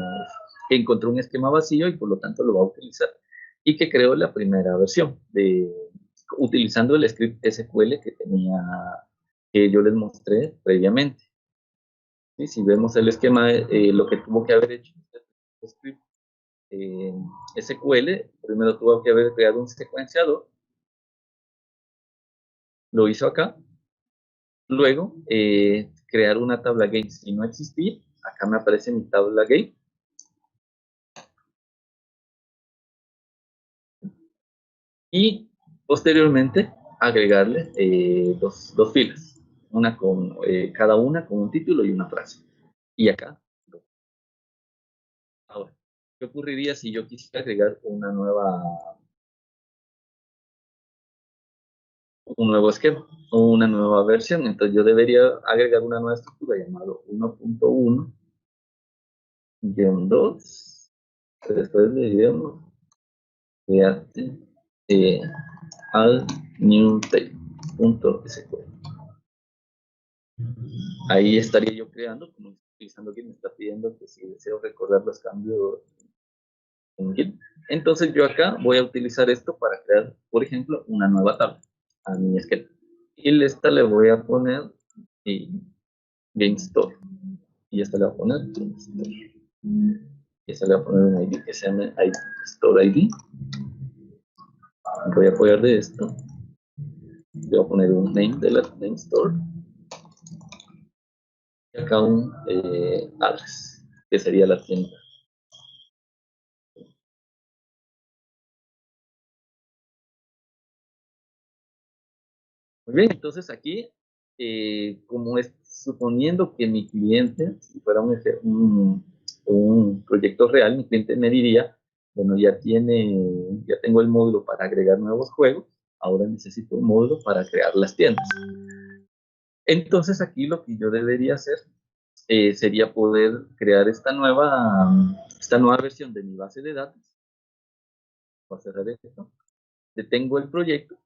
que encontró un esquema vacío y por lo tanto lo va a utilizar. Y que creó la primera versión, utilizando el script SQL que yo les mostré previamente. ¿Sí? Si vemos el esquema, lo que tuvo que haber hecho el script SQL, primero tuvo que haber creado un secuenciador, lo hizo acá, luego crear una tabla game. Si no existía, acá me aparece mi tabla game, y posteriormente agregarle dos filas, una con cada una con un título y una frase. Y acá, ahora, ¿qué ocurriría si yo quisiera agregar un nuevo esquema o una nueva versión? Entonces yo debería agregar una nueva estructura llamado 1.1-2. Después le diríamos create al new table.sql. Ahí estaría yo creando, como utilizando Git, me está pidiendo que si deseo recordar los cambios en Git. Entonces yo acá voy a utilizar esto para crear, por ejemplo, una nueva tabla a mi esqueleto. Y esta le voy a poner Game Store. Y esta le voy a poner Game Store. Y esta le voy a poner un ID que se llama Store ID. Voy a apoyar de esto. Le voy a poner un name de la name store. Y acá un address, que sería la tienda. Muy bien, entonces aquí, como es suponiendo que mi cliente, si fuera un proyecto real, mi cliente me diría, bueno, ya tengo el módulo para agregar nuevos juegos, ahora necesito un módulo para crear las tiendas. Entonces aquí lo que yo debería hacer sería poder crear esta nueva versión de mi base de datos. Voy a cerrar esto, detengo el proyecto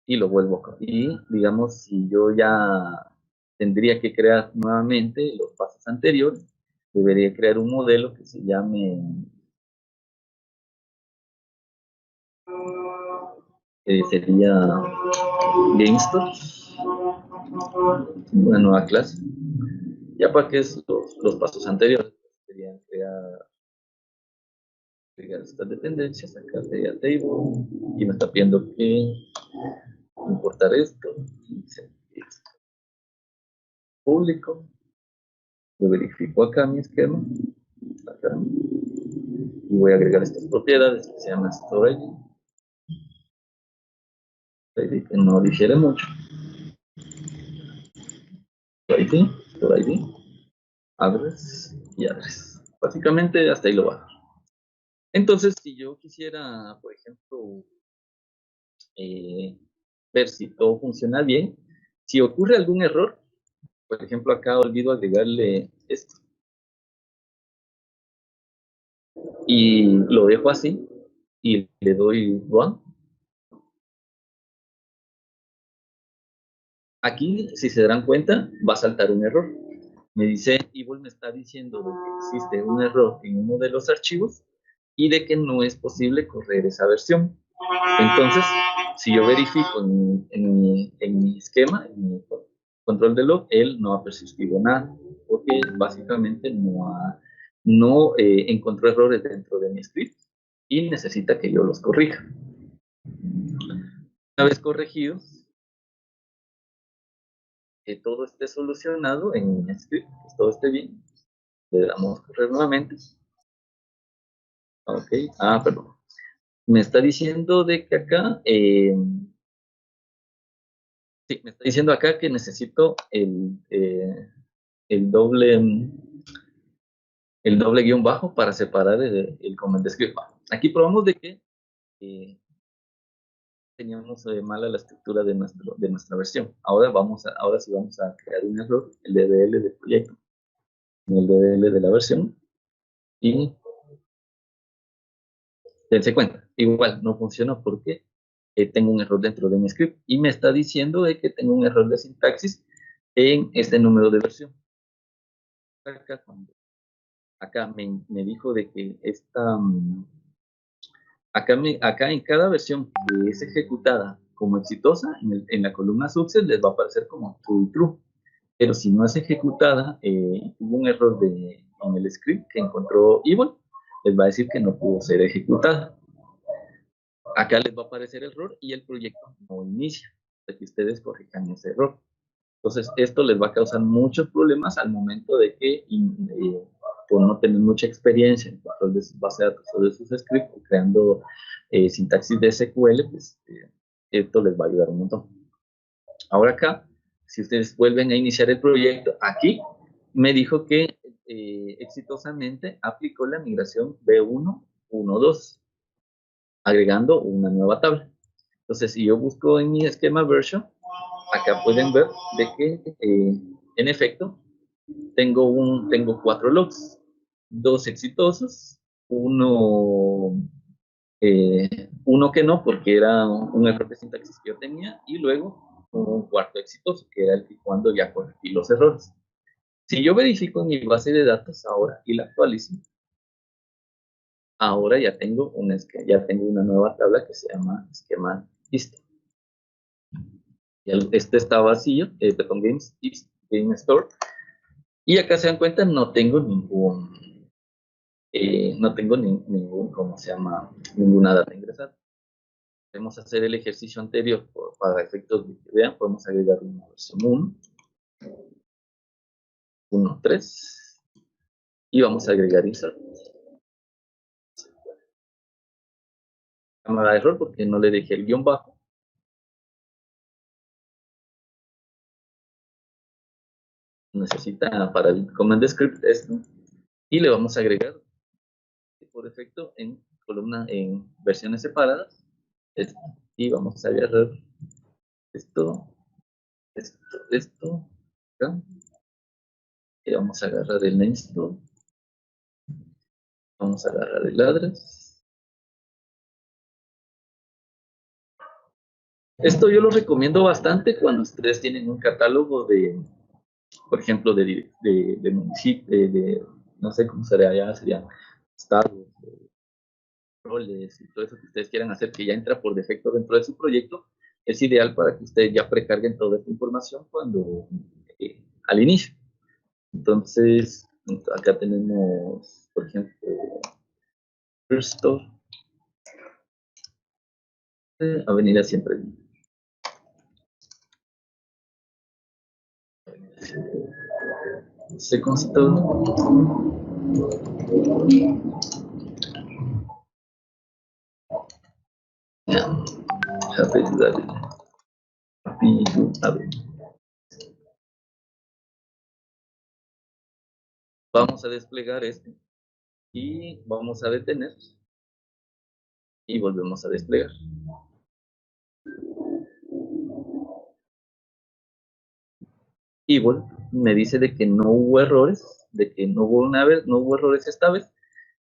y lo vuelvo a... Y digamos, si yo ya tendría que crear nuevamente los pasos anteriores, debería crear un modelo que se llame sería GameStore, una nueva clase. Ya para que es los pasos anteriores serían crear estas dependencias, acá sería table, y me está pidiendo que importar esto, público, lo verifico acá mi esquema, acá, y voy a agregar estas propiedades que se llaman storage, que no difiere mucho, ID, address y address. Básicamente hasta ahí lo va. Entonces, si yo quisiera, por ejemplo, ver si todo funciona bien, si ocurre algún error, por ejemplo, acá olvido agregarle esto y lo dejo así y le doy run. Aquí, si se dan cuenta, va a saltar un error. Me dice, Evil me está diciendo de que existe un error en uno de los archivos y de que no es posible correr esa versión. Entonces, si yo verifico en mi esquema, en mi control de log, él no ha persistido nada, porque básicamente no encontró errores dentro de mi script y necesita que yo los corrija. Una vez corregidos, que todo esté solucionado en mi script, que todo esté bien, le damos correr nuevamente. Ok, perdón. Me está diciendo de que acá, sí, me está diciendo acá que necesito el doble, el doble guión bajo para separar el comment script. Aquí probamos de que eh, teníamos mala la estructura de nuestra versión. Ahora sí vamos a crear un error, el DDL del proyecto, en el DDL de la versión, y dense cuenta, igual no funciona porque tengo un error dentro de mi script y me está diciendo de que tengo un error de sintaxis en este número de versión. Acá me dijo de que acá en cada versión que es ejecutada como exitosa, en la columna success les va a aparecer como true. Pero si no es ejecutada, hubo un error en el script que encontró Evil, les va a decir que no pudo ser ejecutada. Acá les va a aparecer error y el proyecto no inicia, hasta que ustedes corrijan ese error. Entonces, esto les va a causar muchos problemas al momento de que, por no tener mucha experiencia en control de sus bases de datos o de sus scripts, o creando sintaxis de SQL, pues esto les va a ayudar un montón. Ahora acá, si ustedes vuelven a iniciar el proyecto, aquí me dijo que exitosamente aplicó la migración B1.1.2, agregando una nueva tabla. Entonces, si yo busco en mi esquema version, acá pueden ver de que, en efecto, tengo 4 logs, 2 exitosos, uno que no, porque era un error de sintaxis que yo tenía, y luego un cuarto exitoso, que era el que cuando ya corregí los errores. Si yo verifico en mi base de datos ahora y la actualizo, ahora ya tengo una nueva tabla que se llama esquema listo. Este está vacío, perdón, Game Store. Y acá se dan cuenta, no tengo ¿cómo se llama? Ninguna data ingresada. Podemos hacer el ejercicio anterior para efectos de que vean, podemos agregar una versión 1.3 y vamos a agregar insert. Me da error porque no le dejé el guión bajo. Necesita para el command script esto y le vamos a agregar por defecto en columna en versiones separadas esto. Y vamos a agarrar esto, esto, acá, y vamos a agarrar el name. Vamos a agarrar el address. Esto yo lo recomiendo bastante cuando ustedes tienen un catálogo por ejemplo, de municipios, no sé cómo sería allá, serían estados, roles y todo eso que ustedes quieran hacer, que ya entra por defecto dentro de su proyecto. Es ideal para que ustedes ya precarguen toda esta información al inicio. Entonces, acá tenemos, por ejemplo, First Store, Avenida Siempre. Second Store. Vamos a desplegar este y vamos a detener y volvemos a desplegar. Evil me dice de que no hubo errores, de que no hubo errores esta vez,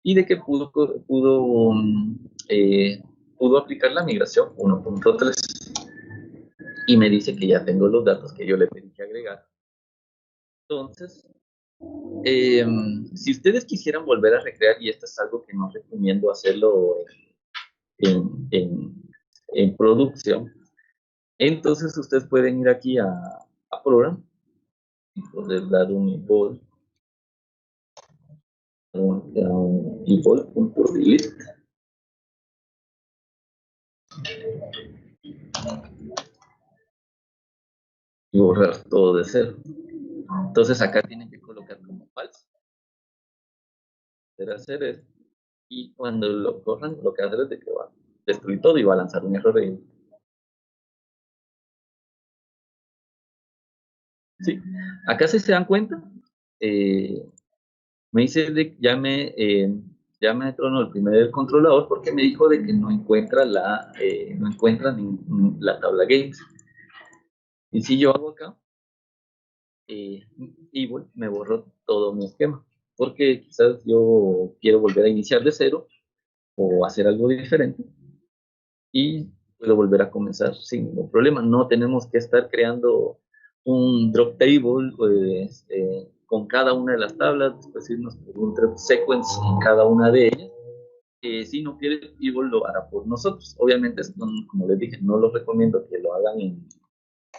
y de que pudo aplicar la migración 1.3. Y me dice que ya tengo los datos que yo le pedí que agregar. Entonces, si ustedes quisieran volver a recrear, y esto es algo que no recomiendo hacerlo en producción, entonces ustedes pueden ir aquí a Program y poder dar un import, un import.delete y borrar todo de cero. Entonces acá tienen que colocar como falso. Hacer esto. Y cuando lo corran, lo que hacer es de que va a destruir todo y va a lanzar un error. Sí. Acá si se dan cuenta, me dice de ya me tronó el primer controlador porque me dijo de que no encuentra la tabla games. Y si yo hago acá, Evil me borró todo mi esquema, porque quizás yo quiero volver a iniciar de cero o hacer algo diferente y puedo volver a comenzar sin ningún problema. No tenemos que estar creando un drop table pues, con cada una de las tablas, después irnos por un drop sequence en cada una de ellas. Si no quiere, Evil lo hará por nosotros. Obviamente, esto, como les dije, no lo recomiendo que lo hagan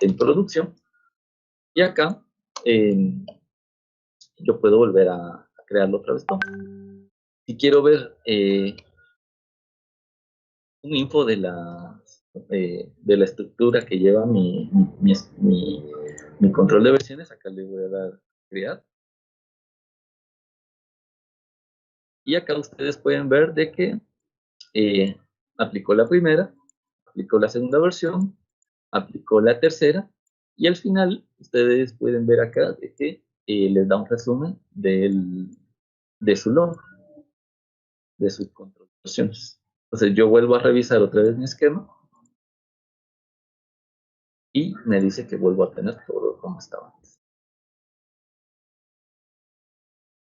en producción. Y acá yo puedo volver a crearlo otra vez. Si quiero ver un info de la estructura que lleva mi control de versiones, acá le voy a dar crear. Y acá ustedes pueden ver de que aplicó la primera, aplicó la segunda versión, aplicó la tercera, y al final ustedes pueden ver acá de que les da un resumen de su log, de sus control de versiones. Entonces yo vuelvo a revisar otra vez mi esquema y me dice que vuelvo a tener todo como estaba antes.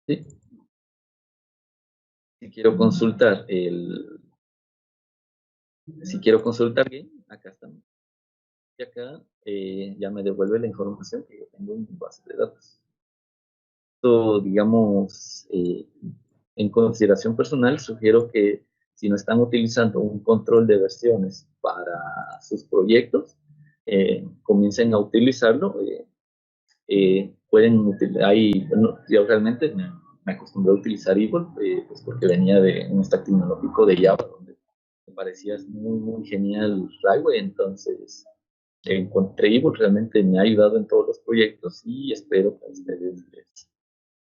¿Sí? Si quiero consultar game, acá está. Y acá ya me devuelve la información que yo tengo en mi base de datos. Esto, digamos, en consideración personal, sugiero que si no están utilizando un control de versiones para sus proyectos, comiencen a utilizarlo. Pueden utilizar, bueno, yo realmente me acostumbré a utilizar Evil, pues porque venía de un stack tecnológico de Java, donde me parecía muy, muy genial Railway, entonces encontré Evil, realmente me ha ayudado en todos los proyectos y espero que a ustedes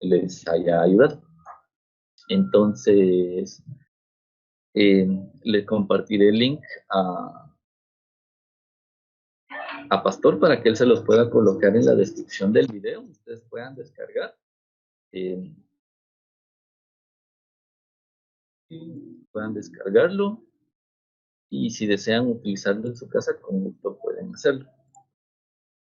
les haya ayudado. Entonces, eh, les compartiré el link a Pastor para que él se los pueda colocar en la descripción del video, ustedes puedan descargar. Puedan descargarlo y si desean utilizarlo en su casa, con gusto pueden hacerlo.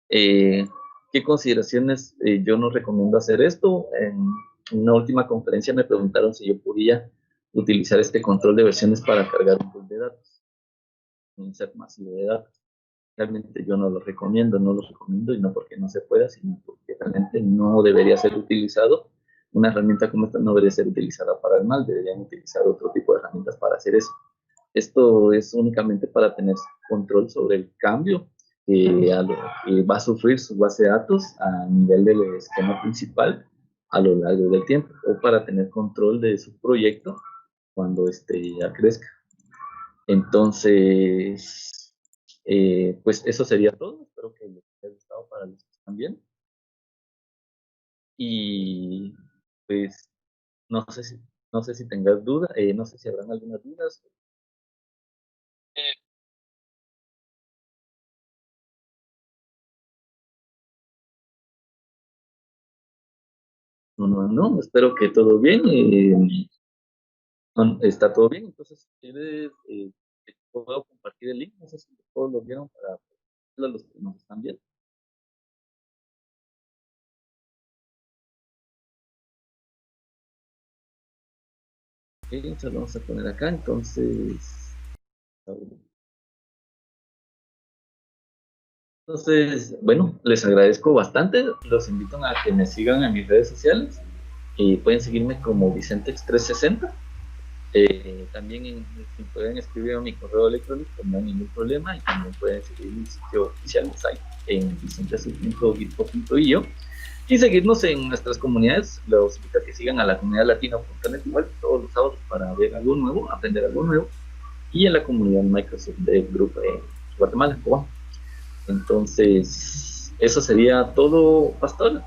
¿Qué consideraciones yo no recomiendo hacer esto? En una última conferencia me preguntaron si yo podía utilizar este control de versiones para cargar un pool de datos, un set masivo de datos. Realmente yo no lo recomiendo y no porque no se pueda, sino porque realmente no debería ser utilizado. Una herramienta como esta no debería ser utilizada para el mal, deberían utilizar otro tipo de herramientas para hacer eso. Esto es únicamente para tener control sobre el cambio que va a sufrir su base de datos a nivel del esquema principal a lo largo del tiempo, o para tener control de su proyecto cuando ya crezca. Entonces, pues eso sería todo. Espero que les haya gustado para los que están bien. Y pues no sé si tengas dudas, no sé si habrán algunas dudas. No, espero que todo bien. Está todo bien, entonces si quieres, te puedo compartir el link, no sé si todos lo vieron para los que nos están viendo. Ok, se lo vamos a poner acá, entonces. Entonces, bueno, les agradezco bastante. Los invito a que me sigan en mis redes sociales y pueden seguirme como Vicentex360. También pueden escribir a mi correo electrónico, no hay ningún problema. Y también pueden seguir mi sitio oficial de site en vicentesur.gitpo.io y seguirnos en nuestras comunidades. Los invito a que sigan a la comunidad latina.net igual todos los sábados para ver algo nuevo, aprender algo nuevo. Y en la comunidad Microsoft de Grupo Guatemala, Cuba. Entonces, eso sería todo, Pastor.